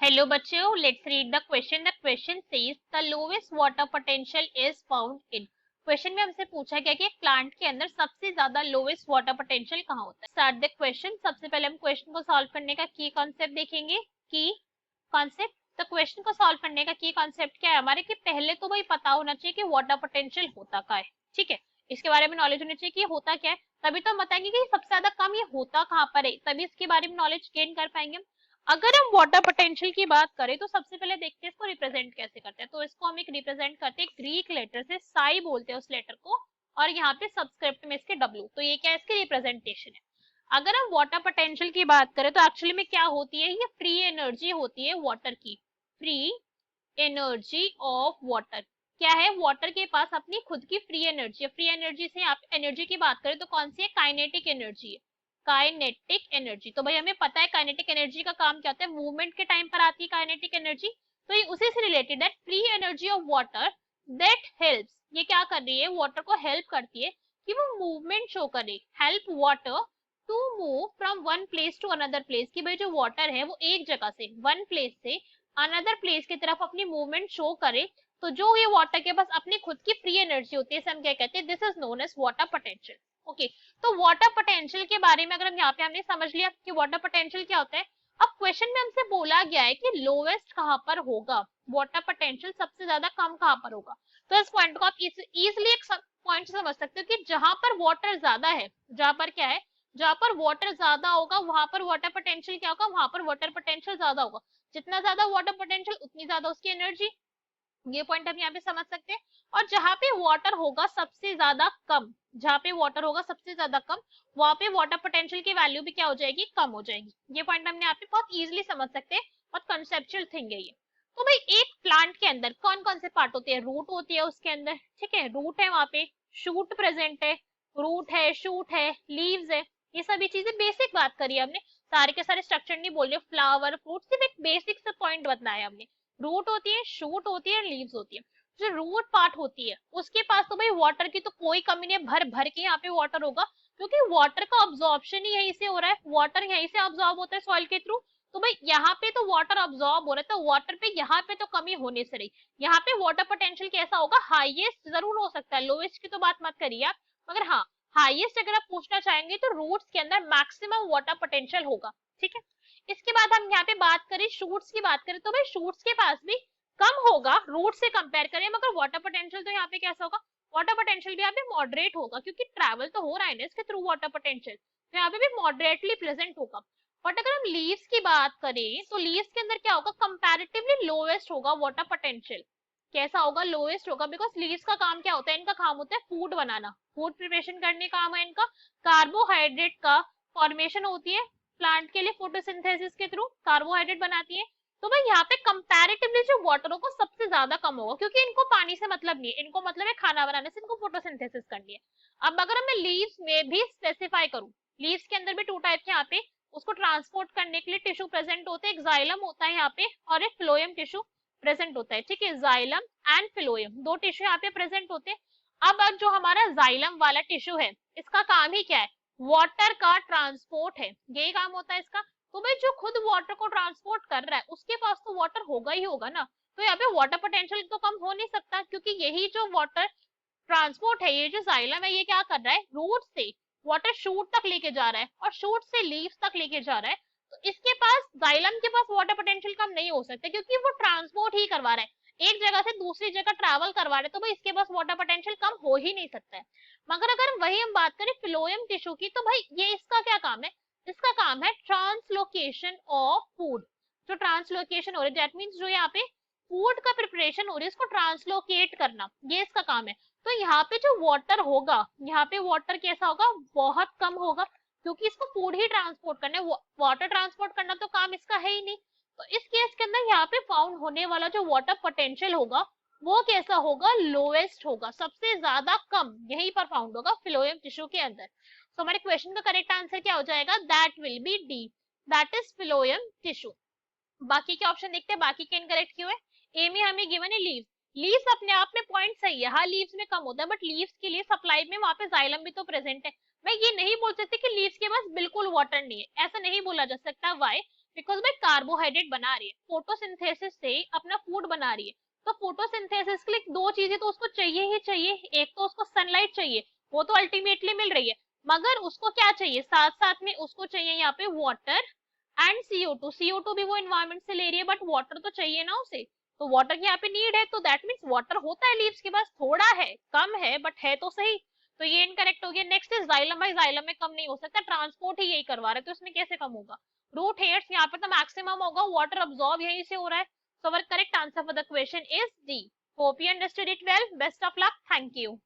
Hello बच्चों, let's read the question. The question says the lowest water potential is found in. Question में हमसे पूछा गया कि एक प्लांट के अंदर सबसे ज्यादा लोवेस्ट वाटर पोटेंशियल कहाँ होता है। Start the question. सबसे पहले हम क्वेश्चन को सॉल्व करने का की कॉन्सेप्ट देखेंगे। की कॉन्सेप्ट, तो क्वेश्चन को सॉल्व करने का की कॉन्सेप्ट क्या है हमारे, कि पहले तो भाई पता होना चाहिए कि वाटर पोटेंशियल होता क्या है। ठीक है, इसके बारे में नॉलेज होनी चाहिए कि होता क्या है, तभी तो हम बताएंगे कि सबसे ज्यादा कम ये होता कहाँ पर है, तभी इसके बारे में नॉलेज गेन कर पाएंगे। अगर हम वाटर पोटेंशियल की बात करें तो सबसे पहले देखते हैं इसको रिप्रेजेंट कैसे करते हैं। तो इसको हम एक रिप्रेजेंट करते हैं ग्रीक लेटर से, साई बोलते हैं उस लेटर को, और यहाँ पे सबस्क्रिप्ट में इसके डब्ल्यू। तो ये क्या है, इसकी रिप्रेजेंटेशन है। अगर हम वाटर पोटेंशियल की बात करें तो एक्चुअली में क्या होती है, ये फ्री एनर्जी होती है वाटर की। फ्री एनर्जी ऑफ वाटर क्या है, वाटर के पास अपनी खुद की फ्री एनर्जी है। फ्री एनर्जी से आप एनर्जी की बात करें तो कौन सी है, काइनेटिक एनर्जी है। काइनेटिक एनर्जी, तो भाई हमें पता है काइनेटिक एनर्जी का काम क्या होता है, मूवमेंट के टाइम पर आती है काइनेटिक एनर्जी। तो ये उसी से रिलेटेड है, free energy of water that helps. ये क्या कर रही है, वाटर को हेल्प करती है कि वो मूवमेंट शो करे। Help water to move from one place to another place, कि भाई जो वाटर है वो एक जगह से, वन प्लेस से अनदर प्लेस की तरफ अपनी मूवमेंट शो करे। तो जो ये वाटर के पास अपनी खुद की फ्री एनर्जी होती है, हम क्या कहते हैं, this is known as water potential. Okay, तो वाटर पोटेंशियल के बारे में अगर हम यहाँ पे हमने समझ लिया कि वाटर पोटेंशियल क्या होता है। अब क्वेश्चन में हमसे बोला गया है कि लोवेस्ट कहाँ पर होगा, वाटर पोटेंशियल सबसे ज्यादा कम कहाँ पर होगा। तो इस पॉइंट को आप इजिली एक पॉइंट से समझ सकते हो कि जहां पर वाटर ज्यादा है, जहां पर क्या है, जहां पर वाटर ज्यादा होगा वहां पर वाटर पोटेंशियल क्या होगा, वहां पर वाटर पोटेंशियल ज्यादा होगा। जितना ज्यादा वाटर पोटेंशियल उतनी ज्यादा उसकी एनर्जी। ये पॉइंट हम यहाँ पे समझ सकते हैं। और जहां पे वाटर होगा सबसे ज्यादा कम, जहां पे वाटर होगा सबसे ज्यादा कम, वहां पे वाटर पोटेंशियल की वैल्यू भी क्या हो जाएगी, कम हो जाएगी। ये पॉइंट हमने यहाँ पे बहुत इजीली समझ सकते हैं, बहुत कंसेप्चुअल थिंग है ये। तो भाई एक प्लांट के अंदर कौन कौन से पार्ट होते हैं, रूट होती है उसके अंदर, ठीक है, रूट है वहां पे, शूट प्रेजेंट है, रूट है, शूट है, लीव्स है। ये सभी चीजें बेसिक बात करी है हमने, सारे के सारे स्ट्रक्चर नहीं बोल रहे, फ्लावर फ्रूट, सिर्फ एक बेसिक से पॉइंट बताया हमने। रूट होती है, शूट होती है, लीव्स होती है। जो रूट पार्ट होती है उसके पास तो भाई वाटर की तो कोई कमी नहीं है, भर भर के यहाँ पे वाटर होगा, क्योंकि वाटर का ऑब्जॉर्प्शन ही यहीं से हो रहा है, वाटर यहीं से ऑब्जॉर्ब होता है सॉइल के थ्रू। तो भाई यहाँ पे तो वाटर ऑब्जॉर्ब हो रहा है, तो वाटर पे यहाँ पे तो कमी होने से रही। यहाँ पे वाटर पोटेंशियल कैसा होगा, हाईएस्ट जरूर हो सकता है, लोएस्ट की तो बात मत करिए आप, मगर हाँ हाईएस्ट अगर आप पूछना चाहेंगे तो रूट्स के अंदर मैक्सिमम वाटर पोटेंशियल होगा। ठीक है, इसके बाद हम यहाँ पे बात करें शूट्स की बात करें तो भाई शूट्स के पास भी कम होगा रूट से कंपेयर करें, मगर वाटर पोटेंशियल तो यहाँ पे कैसा होगा, वाटर पोटेंशियल भी यहाँ पे मॉडरेट होगा, क्योंकि ट्रैवल तो हो रहा है ना इसके थ्रू वाटर पोटेंशियल, तो यहाँ पे भी मॉडरेटली प्रेजेंट होगा। बट अगर हम लीव्स की बात करें तो लीव्स के अंदर क्या होगा, कंपैरेटिवली लोएस्ट होगा वाटर पोटेंशियल। कैसा होगा, लोएस्ट होगा, बिकॉज लीव्स का काम क्या होता है, इनका काम होता है फूड बनाना, फूड प्रिपरेशन करने का काम है इनका, कार्बोहाइड्रेट का फॉर्मेशन होती है प्लांट के लिए, फोटोसिंथेसिस के थ्रू कार्बोहाइड्रेट बनाती है। तो भाई यहाँ पे कंपैरेटिवली जो वाटर होगा सबसे ज्यादा कम होगा, क्योंकि इनको पानी से मतलब नहीं है, इनको मतलब है खाना बनाने से, इनको फोटोसिंथेसिस करनी है। अब अगर मैं लीव्स में भी स्पेसिफाई करूं, लीव्स के अंदर भी टू टाइप के यहाँ पे उसको ट्रांसपोर्ट करने के लिए टिश्यू प्रेजेंट होते हैं, एक जाइलम होता है यहाँ पे और एक फ्लोएम टिश्यू प्रेजेंट होता है। ठीक है, जाइलम एंड फ्लोएम दो टिश्यू यहाँ पे प्रेजेंट होते हैं। अब जो हमारा जाइलम वाला टिश्यू है इसका काम ही क्या है, वाटर का ट्रांसपोर्ट है, यही काम होता है इसका। तो भाई जो खुद वाटर को ट्रांसपोर्ट कर रहा है उसके पास तो वाटर होगा ही होगा ना, तो यहाँ पे वाटर पोटेंशियल तो कम हो नहीं सकता, क्योंकि यही जो वाटर ट्रांसपोर्ट है, ये जो जाइलम है ये क्या कर रहा है, रूट से वाटर शूट तक लेके जा रहा है और शूट से लीव्स तक लेके जा रहा है। तो इसके पास, जाइलम के पास वाटर पोटेंशियल कम नहीं हो सकता, क्योंकि वो ट्रांसपोर्ट ही करवा रहा है, एक जगह से दूसरी जगह ट्रैवल करवा रहे, तो भाई इसके पास वाटर पोटेंशियल कम हो ही नहीं सकता है। मगर अगर वही हम बात करें फ्लोएम टिश्यू की, तो भाई ये इसका क्या काम है, इसका काम है ट्रांसलोकेशन ऑफ फूड। जो ट्रांसलोकेशन हो रही है, दैट मींस जो यहाँ पे फूड का प्रिपरेशन हो रही है इसको ट्रांसलोकेट करना, ये इसका काम है। तो यहाँ पे जो वाटर होगा, यहाँ पे वाटर कैसा होगा, बहुत कम होगा, क्योंकि इसको फूड ही ट्रांसपोर्ट करना है, वाटर ट्रांसपोर्ट करना तो काम इसका है ही नहीं। तो इस केस के अंदर यहाँ पे फाउंड होने वाला जो वाटर पोटेंशियल होगा वो कैसा होगा, लोएस्ट होगा, सबसे ज्यादा कम यहीं पर फाउंड होगा फ्लोएम टिश्यू के अंदर। तो हमारे क्वेश्चन का करेक्ट आंसर क्या हो जाएगा, that will be D, that is phloem tissue. बाकी के ऑप्शन देखते हैं, बाकी के इनकरेक्ट क्यों है। ए में हमें गिवन है लीव्स, लीव्स अपने आप में पॉइंट सही है, हाँ लीव्स में कम होता है, बट लीव्स के लिए सप्लाई में वहां पे जाइलम भी तो प्रेजेंट है। मैं ये नहीं बोल सकती कि लीव्स के पास बिल्कुल वाटर नहीं है, ऐसा नहीं बोला जा सकता। वाई, बिकॉज भाई कार्बोहाइड्रेट बना रही है, फोटोसिंथेसिस से अपना फूड बना रही है, तो फोटोसिंथेसिस के लिए दो चीजें तो उसको चाहिए ही चाहिए, एक तो उसको सनलाइट चाहिए, वो तो अल्टीमेटली मिल रही है, मगर उसको क्या चाहिए, साथ साथ में उसको चाहिए यहाँ पे वाटर एंड CO2। CO2 भी वो एनवायरमेंट से ले रही है, बट वाटर तो चाहिए ना उसे, तो वाटर की यहाँ पे नीड है, तो दैट मीन्स वाटर होता है लीव्स के पास, थोड़ा है, कम है, बट है तो सही। तो ये इनकरेक्ट हो गया। नेक्स्ट इज जाइलम, भाई जाइलम में कम नहीं हो सकता, ट्रांसपोर्ट ही यही करवा रहे, तो इसमें कैसे कम होगा। रूट हेयर्स, यहाँ पे तो मैक्सिमम होगा, वाटर अब्सॉर्ब यहीं से हो रहा है। So our correct answer for the question is D. Hope you understood it well, best of luck, thank you.